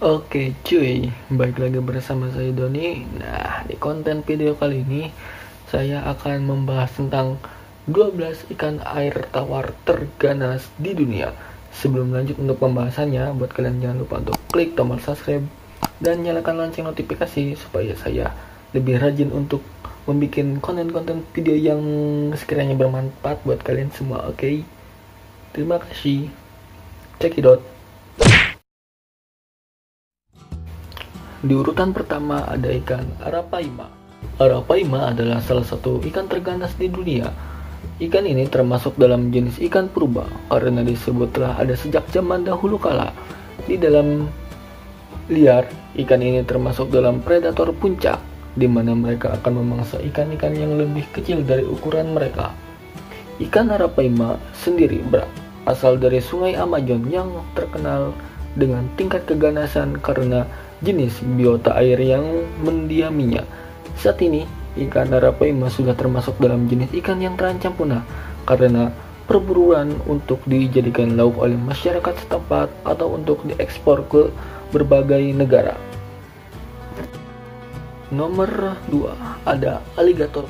Oke cuy, baik lagi bersama saya Doni. Nah, di konten video kali ini saya akan membahas tentang 12 ikan air tawar terganas di dunia. Sebelum lanjut untuk pembahasannya, buat kalian jangan lupa untuk klik tombol subscribe dan nyalakan lonceng notifikasi supaya saya lebih rajin untuk membuat konten-konten video yang sekiranya bermanfaat buat kalian semua. Oke, terima kasih. Check it out. Di urutan pertama ada ikan Arapaima. Arapaima adalah salah satu ikan terganas di dunia. Ikan ini termasuk dalam jenis ikan purba karena disebut telah ada sejak zaman dahulu kala. Di dalam liar, ikan ini termasuk dalam predator puncak, di mana mereka akan memangsa ikan-ikan yang lebih kecil dari ukuran mereka. Ikan Arapaima sendiri berasal dari sungai Amazon yang terkenal dengan tingkat keganasan karena jenis biota air yang mendiaminya. Saat ini, ikan Arapaima sudah termasuk dalam jenis ikan yang terancam punah karena perburuan untuk dijadikan lauk oleh masyarakat setempat atau untuk diekspor ke berbagai negara. Nomor 2 ada aligator.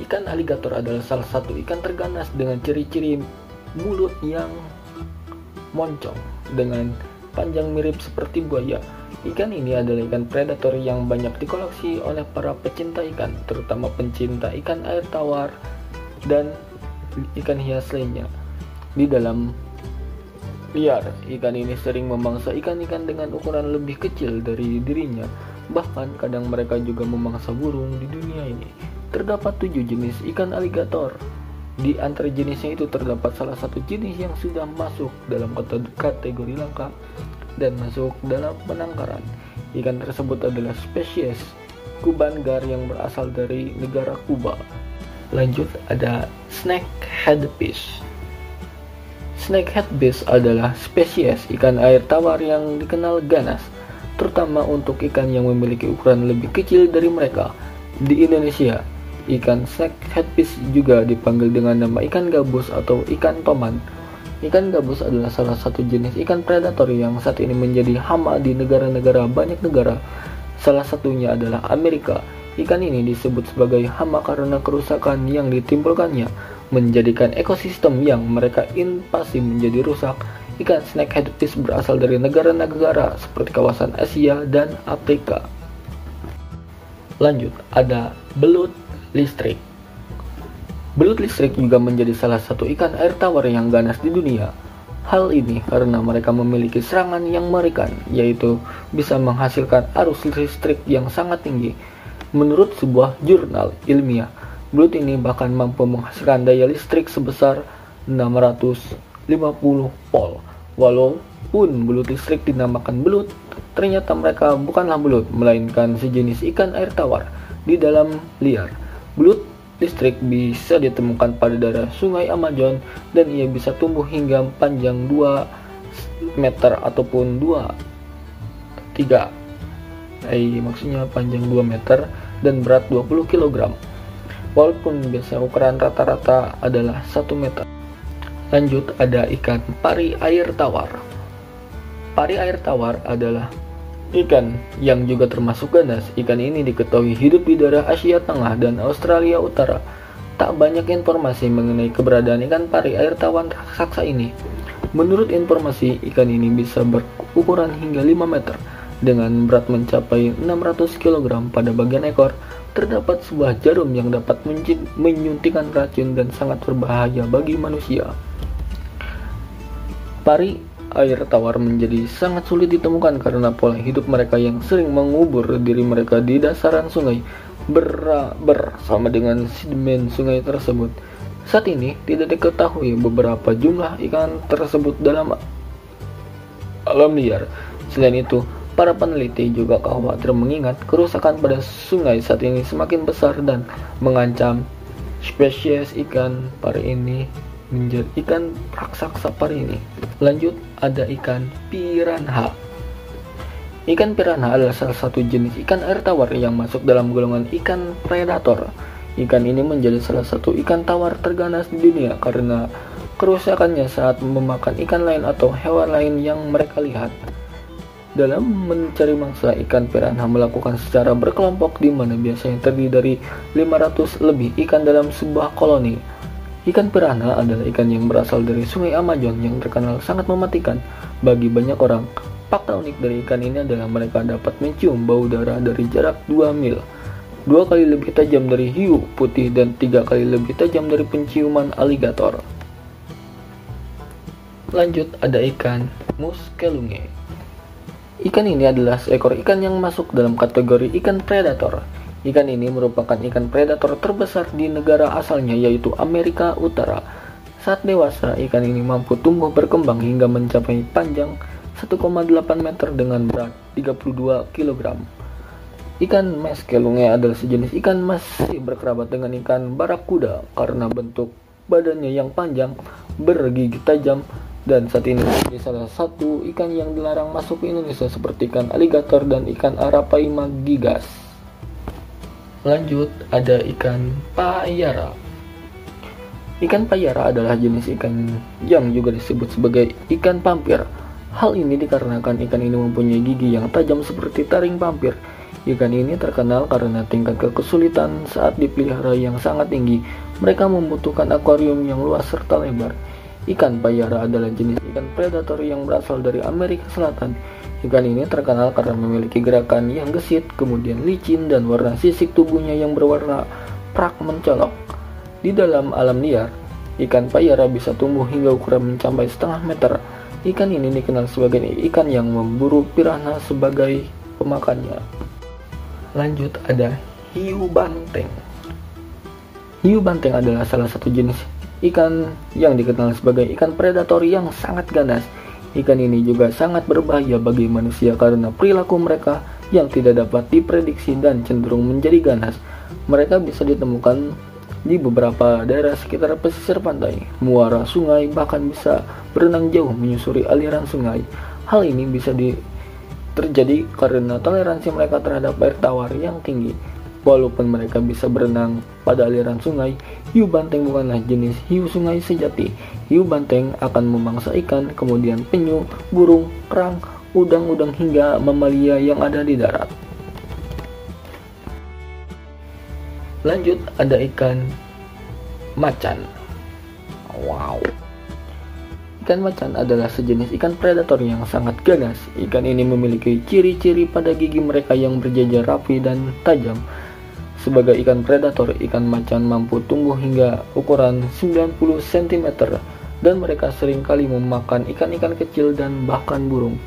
Ikan aligator adalah salah satu ikan terganas dengan ciri-ciri mulut yang moncong dengan panjang mirip seperti buaya. Ikan ini adalah ikan predator yang banyak dikoleksi oleh para pecinta ikan, terutama pencinta ikan air tawar dan ikan hias lainnya. Di dalam liar, ikan ini sering memangsa ikan-ikan dengan ukuran lebih kecil dari dirinya. Bahkan kadang mereka juga memangsa burung di dunia ini. Terdapat 7 jenis ikan aligator. Di antara jenisnya itu terdapat salah satu jenis yang sudah masuk dalam kategori langka dan masuk dalam penangkaran. Ikan tersebut adalah spesies Kubangar yang berasal dari negara Kuba. Lanjut ada snakehead fish. Snakehead fish adalah spesies ikan air tawar yang dikenal ganas, terutama untuk ikan yang memiliki ukuran lebih kecil dari mereka. Di Indonesia, ikan snakehead fish juga dipanggil dengan nama ikan gabus atau ikan toman. Ikan gabus adalah salah satu jenis ikan predator yang saat ini menjadi hama di banyak negara. Salah satunya adalah Amerika. Ikan ini disebut sebagai hama karena kerusakan yang ditimbulkannya, menjadikan ekosistem yang mereka invasi menjadi rusak. Ikan snakehead fish berasal dari negara-negara seperti kawasan Asia dan Afrika. Lanjut, ada belut listrik. Belut listrik juga menjadi salah satu ikan air tawar yang ganas di dunia. Hal ini karena mereka memiliki serangan yang mengerikan, yaitu bisa menghasilkan arus listrik yang sangat tinggi. Menurut sebuah jurnal ilmiah, belut ini bahkan mampu menghasilkan daya listrik sebesar 650 volt. Walaupun belut listrik dinamakan belut, ternyata mereka bukanlah belut, melainkan sejenis ikan air tawar di dalam liar. Belut listrik bisa ditemukan pada daerah sungai Amazon dan ia bisa tumbuh hingga panjang 2 meter ataupun 3 maksudnya panjang 2 meter dan berat 20 kg. Walaupun biasanya ukuran rata-rata adalah 1 meter. Lanjut ada ikan pari air tawar. Pari air tawar adalah ikan yang juga termasuk ganas. Ikan ini diketahui hidup di daerah Asia Tengah dan Australia Utara. Tak banyak informasi mengenai keberadaan ikan pari air tawar raksasa ini. Menurut informasi, ikan ini bisa berukuran hingga 5 meter dengan berat mencapai 600 kg. Pada bagian ekor terdapat sebuah jarum yang dapat menyuntikkan racun dan sangat berbahaya bagi manusia. Pari air tawar menjadi sangat sulit ditemukan karena pola hidup mereka yang sering mengubur diri mereka di dasaran sungai bersama dengan sedimen sungai tersebut. Saat ini tidak diketahui beberapa jumlah ikan tersebut dalam alam liar. Selain itu, para peneliti juga khawatir mengingat kerusakan pada sungai saat ini semakin besar dan mengancam spesies ikan pari ini menjadi ikan raksasa pari ini. Lanjut ada ikan piranha. Ikan piranha adalah salah satu jenis ikan air tawar yang masuk dalam golongan ikan predator. Ikan ini menjadi salah satu ikan tawar terganas di dunia karena kerusakannya saat memakan ikan lain atau hewan lain yang mereka lihat. Dalam mencari mangsa, ikan piranha melakukan secara berkelompok di mana biasanya terdiri dari 500 lebih ikan dalam sebuah koloni. Ikan piranha adalah ikan yang berasal dari Sungai Amazon yang terkenal sangat mematikan bagi banyak orang. Fakta unik dari ikan ini adalah mereka dapat mencium bau darah dari jarak 2 mil, 2 kali lebih tajam dari hiu putih dan 3 kali lebih tajam dari penciuman aligator. Lanjut, ada ikan muskelunge. Ikan ini adalah seekor ikan yang masuk dalam kategori ikan predator. Ikan ini merupakan ikan predator terbesar di negara asalnya, yaitu Amerika Utara. Saat dewasa, ikan ini mampu tumbuh berkembang hingga mencapai panjang 1,8 meter dengan berat 32 kg. Ikan muskelunge adalah sejenis ikan masih berkerabat dengan ikan barakuda karena bentuk badannya yang panjang, bergigi tajam, dan saat ini menjadi salah satu ikan yang dilarang masuk ke Indonesia seperti ikan aligator dan ikan arapaima gigas. Lanjut, ada ikan payara. Ikan payara adalah jenis ikan yang juga disebut sebagai ikan pampir. Hal ini dikarenakan ikan ini mempunyai gigi yang tajam seperti taring pampir. Ikan ini terkenal karena tingkat kesulitan saat dipelihara yang sangat tinggi. Mereka membutuhkan akuarium yang luas serta lebar. Ikan payara adalah jenis ikan predator yang berasal dari Amerika Selatan. Ikan ini terkenal karena memiliki gerakan yang gesit, kemudian licin, dan warna sisik tubuhnya yang berwarna perak mencolok. Di dalam alam liar, ikan payara bisa tumbuh hingga ukuran mencapai setengah meter. Ikan ini dikenal sebagai ikan yang memburu piranha sebagai pemakannya. Lanjut, ada hiu banteng. Hiu banteng adalah salah satu jenis ikan yang dikenal sebagai ikan predator yang sangat ganas. Ikan ini juga sangat berbahaya bagi manusia karena perilaku mereka yang tidak dapat diprediksi dan cenderung menjadi ganas. Mereka bisa ditemukan di beberapa daerah sekitar pesisir pantai, muara sungai, bahkan bisa berenang jauh menyusuri aliran sungai. Hal ini bisa terjadi karena toleransi mereka terhadap air tawar yang tinggi. Walaupun mereka bisa berenang pada aliran sungai, hiu banteng bukanlah jenis hiu sungai sejati. Hiu banteng akan memangsa ikan, kemudian penyu, burung, kerang, udang-udang hingga mamalia yang ada di darat. Lanjut, ada ikan macan. Wow. Ikan macan adalah sejenis ikan predator yang sangat ganas. Ikan ini memiliki ciri-ciri pada gigi mereka yang berjajar rapi dan tajam. Sebagai ikan predator, ikan macan mampu tumbuh hingga ukuran 90 cm dan mereka seringkali memakan ikan-ikan kecil dan bahkan burung.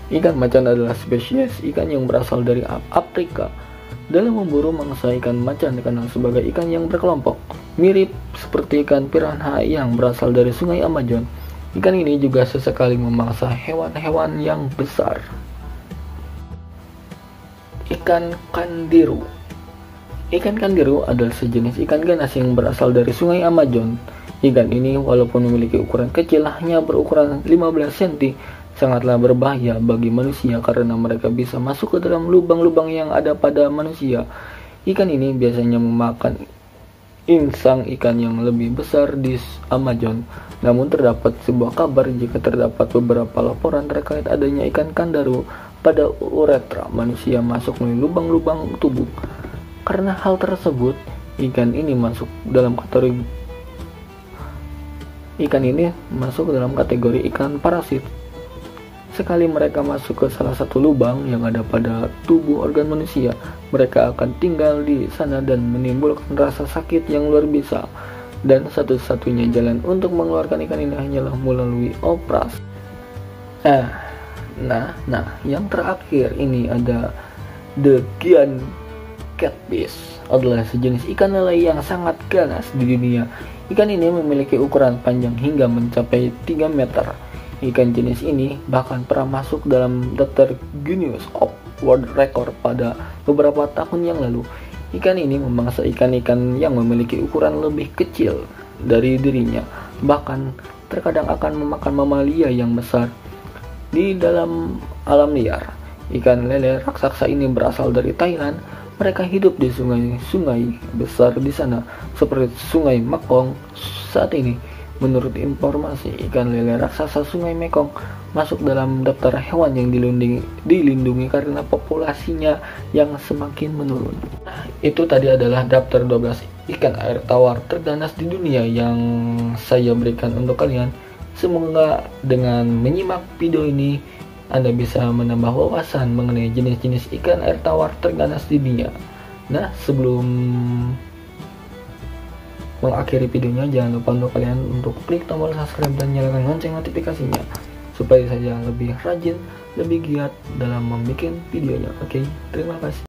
Ikan macan adalah spesies ikan yang berasal dari Afrika. Dalam memburu mangsa, ikan macan dikenal sebagai ikan yang berkelompok, mirip seperti ikan piranha yang berasal dari Sungai Amazon. Ikan ini juga sesekali memangsa hewan-hewan yang besar. Ikan kandiru. Ikan kandiru adalah sejenis ikan ganas yang berasal dari Sungai Amazon. Ikan ini walaupun memiliki ukuran kecil, hanya berukuran 15 cm, sangatlah berbahaya bagi manusia karena mereka bisa masuk ke dalam lubang-lubang yang ada pada manusia. Ikan ini biasanya memakan insang ikan yang lebih besar di Amazon. Namun terdapat sebuah kabar jika terdapat beberapa laporan terkait adanya ikan kandiru pada uretra manusia masuk melalui lubang-lubang tubuh. Karena hal tersebut, ikan ini masuk dalam kategori ikan parasit. Sekali mereka masuk ke salah satu lubang yang ada pada tubuh organ manusia, mereka akan tinggal di sana dan menimbulkan rasa sakit yang luar biasa. Dan satu-satunya jalan untuk mengeluarkan ikan ini hanyalah melalui operasi. Nah, yang terakhir ini ada the giant catfish. Adalah sejenis ikan lele yang sangat ganas di dunia. Ikan ini memiliki ukuran panjang hingga mencapai 3 meter. Ikan jenis ini bahkan pernah masuk dalam daftar Guinness of World Record pada beberapa tahun yang lalu. Ikan ini memangsa ikan-ikan yang memiliki ukuran lebih kecil dari dirinya, bahkan terkadang akan memakan mamalia yang besar. Di dalam alam liar, ikan lele raksasa ini berasal dari Thailand. Mereka hidup di sungai-sungai besar di sana, seperti Sungai Mekong. Saat ini, Menurut informasi, ikan lele raksasa Sungai Mekong masuk dalam daftar hewan yang dilindungi karena populasinya yang semakin menurun. Nah, itu tadi adalah daftar 12 ikan air tawar terganas di dunia yang saya berikan untuk kalian. Semoga dengan menyimak video ini Anda bisa menambah wawasan mengenai jenis-jenis ikan air tawar terganas di dunia. Nah, sebelum mengakhiri videonya, jangan lupa untuk kalian untuk klik tombol subscribe dan nyalakan lonceng notifikasinya supaya saya lebih rajin, lebih giat dalam membuat videonya. Oke, terima kasih.